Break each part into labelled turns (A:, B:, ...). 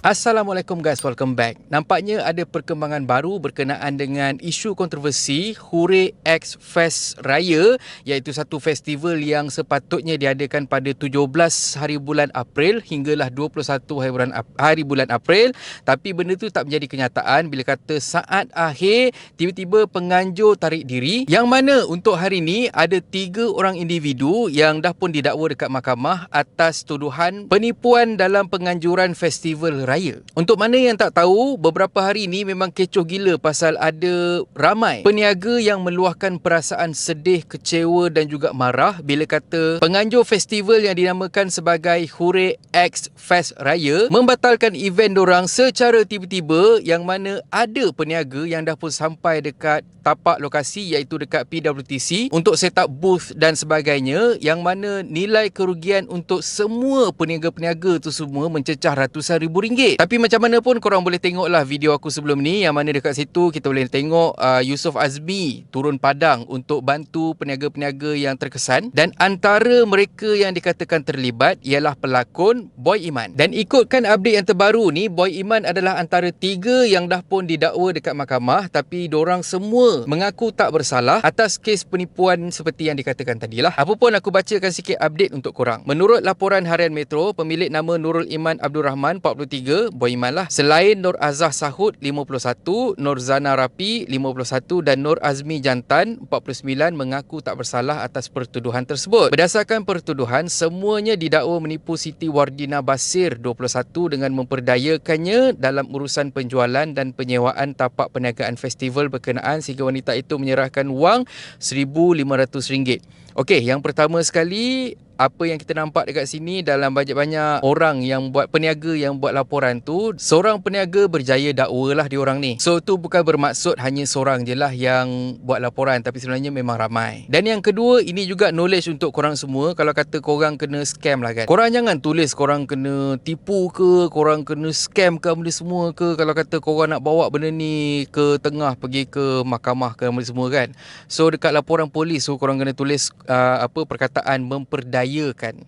A: Assalamualaikum guys, welcome back. Nampaknya ada perkembangan baru berkenaan dengan isu kontroversi Hooray X Fest Raya, iaitu satu festival yang sepatutnya diadakan pada 17 hari bulan April hinggalah 21 hari bulan April, tapi benda tu tak menjadi kenyataan bila kata saat akhir tiba-tiba penganjur tarik diri, yang mana untuk hari ini ada 3 orang individu yang dah pun didakwa dekat mahkamah atas tuduhan penipuan dalam penganjuran festival raya. Untuk mana yang tak tahu, beberapa hari ini memang kecoh gila pasal ada ramai peniaga yang meluahkan perasaan sedih, kecewa dan juga marah bila kata penganjur festival yang dinamakan sebagai Hooray X Fest Raya membatalkan event dorang secara tiba-tiba, yang mana ada peniaga yang dah pun sampai dekat tapak lokasi iaitu dekat PWTC untuk set up booth dan sebagainya, yang mana nilai kerugian untuk semua peniaga-peniaga tu semua mencecah ratusan ribu ringgit. Tapi macam mana pun korang boleh tengoklah video aku sebelum ni, yang mana dekat situ kita boleh tengok Yusof Azmi turun padang untuk bantu peniaga-peniaga yang terkesan, dan antara mereka yang dikatakan terlibat ialah pelakon Boy Iman. Dan ikutkan update yang terbaru ni, Boy Iman adalah antara 3 yang dah pun didakwa dekat mahkamah, tapi dorang semua mengaku tak bersalah atas kes penipuan seperti yang dikatakan tadilah. Apa pun aku bacakan sikit update untuk korang. Menurut laporan harian Metro, pemilik nama Nurul Iman Abdul Rahman 43, Boy Iman lah. Selain Nur Azah Sahud 51, Nur Zana Rapi 51 dan Nur Azmi Jantan 49 mengaku tak bersalah atas pertuduhan tersebut. Berdasarkan pertuduhan, semuanya didakwa menipu Siti Wardina Basir 21 dengan memperdayakannya dalam urusan penjualan dan penyewaan tapak perniagaan festival berkenaan sehingga wanita itu menyerahkan wang RM1,500. Okey, yang pertama sekali, apa yang kita nampak dekat sini dalam banyak-banyak orang yang buat peniaga yang buat laporan tu, seorang peniaga berjaya dakwa lah diorang ni. So tu bukan bermaksud hanya seorang je lah yang buat laporan, tapi sebenarnya memang ramai. Dan yang kedua, ini juga knowledge untuk korang semua. Kalau kata korang kena scam lah kan, korang jangan tulis korang kena tipu ke, korang kena scam ke benda semua ke. Kalau kata korang nak bawa benda ni ke tengah, pergi ke mahkamah ke benda semua kan. So dekat laporan polis, so korang kena tulis perkataan memperdayakan.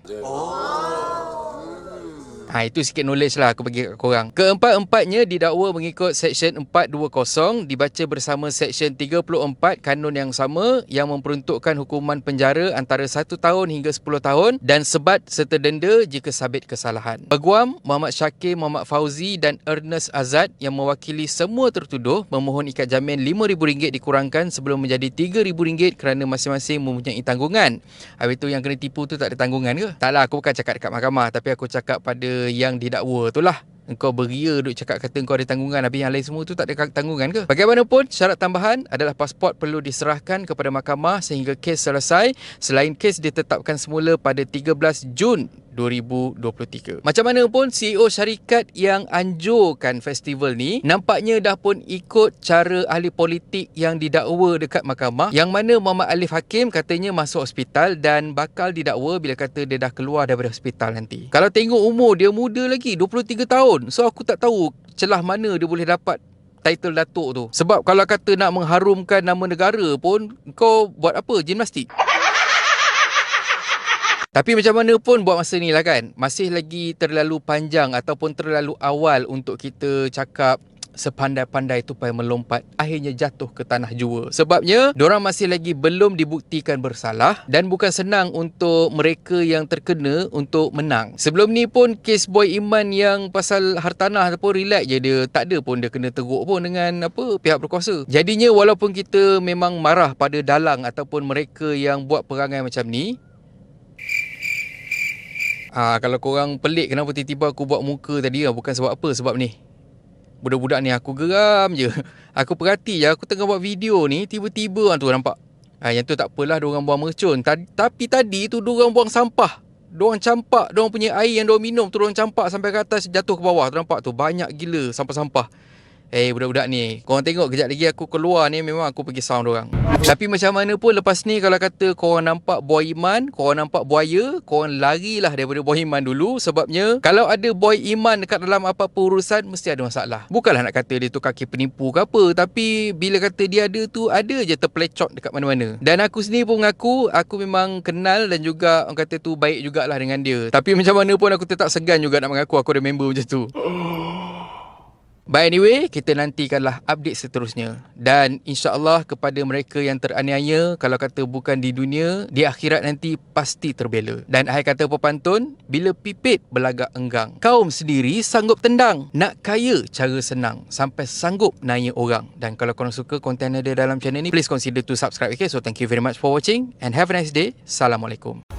A: Itu sikit knowledge lah aku bagi kat korang. Keempat-empatnya didakwa mengikut Seksyen 420 dibaca bersama Seksyen 34 kanun yang sama, yang memperuntukkan hukuman penjara antara 1 tahun hingga 10 tahun dan sebat serta denda jika sabit kesalahan. Peguam Muhammad Syakir Muhammad Fauzi dan Ernest Azad yang mewakili semua tertuduh memohon ikat jamin RM5,000 dikurangkan sebelum menjadi RM3,000 kerana masing-masing mempunyai tanggungan. Habis tu yang kena tipu tu tak ada tanggungan ke? Taklah, aku bukan cakap dekat mahkamah, tapi aku cakap pada yang didakwa tu lah. Engkau beria duk cakap kata engkau ada tanggungan, habis yang lain semua tu tak ada tanggungan ke? Bagaimanapun, syarat tambahan adalah pasport perlu diserahkan kepada mahkamah sehingga kes selesai, selain kes ditetapkan semula pada 13 Jun 2023. Macam mana pun, CEO syarikat yang anjurkan festival ni nampaknya dah pun ikut cara ahli politik yang didakwa dekat mahkamah, yang mana Muhammad Alif Hakim katanya masuk hospital dan bakal didakwa bila kata dia dah keluar daripada hospital nanti. Kalau tengok umur dia muda lagi, 23 tahun. So aku tak tahu celah mana dia boleh dapat title datuk tu. Sebab kalau kata nak mengharumkan nama negara pun, kau buat apa? Gimnastik? Tapi macam mana pun, buat masa ni lah kan, masih lagi terlalu panjang ataupun terlalu awal untuk kita cakap sepandai-pandai tupai melompat akhirnya jatuh ke tanah jua. Sebabnya diorang masih lagi belum dibuktikan bersalah dan bukan senang untuk mereka yang terkena untuk menang. Sebelum ni pun kes Boy Iman yang pasal hartanah pun relax je dia, tak ada pun dia kena teruk pun dengan pihak berkuasa. Jadinya walaupun kita memang marah pada dalang ataupun mereka yang buat perangai macam ni, kalau korang pelik kenapa tiba-tiba aku buat muka tadi, bukan sebab apa, sebab ni budak-budak ni aku geram je. Aku perhati je, aku tengah buat video ni, tiba-tiba tu nampak. Yang tu tak apalah, diorang buang mercun. Tapi tadi tu diorang buang sampah. Diorang campak, diorang punya air yang diorang minum tu diorang campak sampai ke atas, jatuh ke bawah. Tu nampak tu, banyak gila sampah-sampah. Budak-budak ni, korang tengok kejap lagi aku keluar ni, memang aku pergi sound diorang. Tapi macam mana pun, lepas ni kalau kata korang nampak Boy Iman, korang nampak buaya, korang larilah daripada Boy Iman dulu. Sebabnya kalau ada Boy Iman dekat dalam apa-apa urusan, mesti ada masalah. Bukanlah nak kata dia tu kaki penipu ke apa, tapi bila kata dia ada tu, ada je terpelecot dekat mana-mana. Dan aku sendiri pun mengaku, aku memang kenal dan juga orang kata tu baik jugalah dengan dia. Tapi macam mana pun aku tetap segan juga nak mengaku aku ada member macam tu. But anyway, kita nantikanlah update seterusnya. Dan insya-Allah kepada mereka yang teraniaya, kalau kata bukan di dunia, di akhirat nanti pasti terbela. Dan akhir kata pepantun, bila pipit berlagak enggang, kaum sendiri sanggup tendang. Nak kaya cara senang, sampai sanggup nanya orang. Dan kalau korang suka konten ada dalam channel ni, please consider to subscribe. Okay, so thank you very much for watching and have a nice day. Assalamualaikum.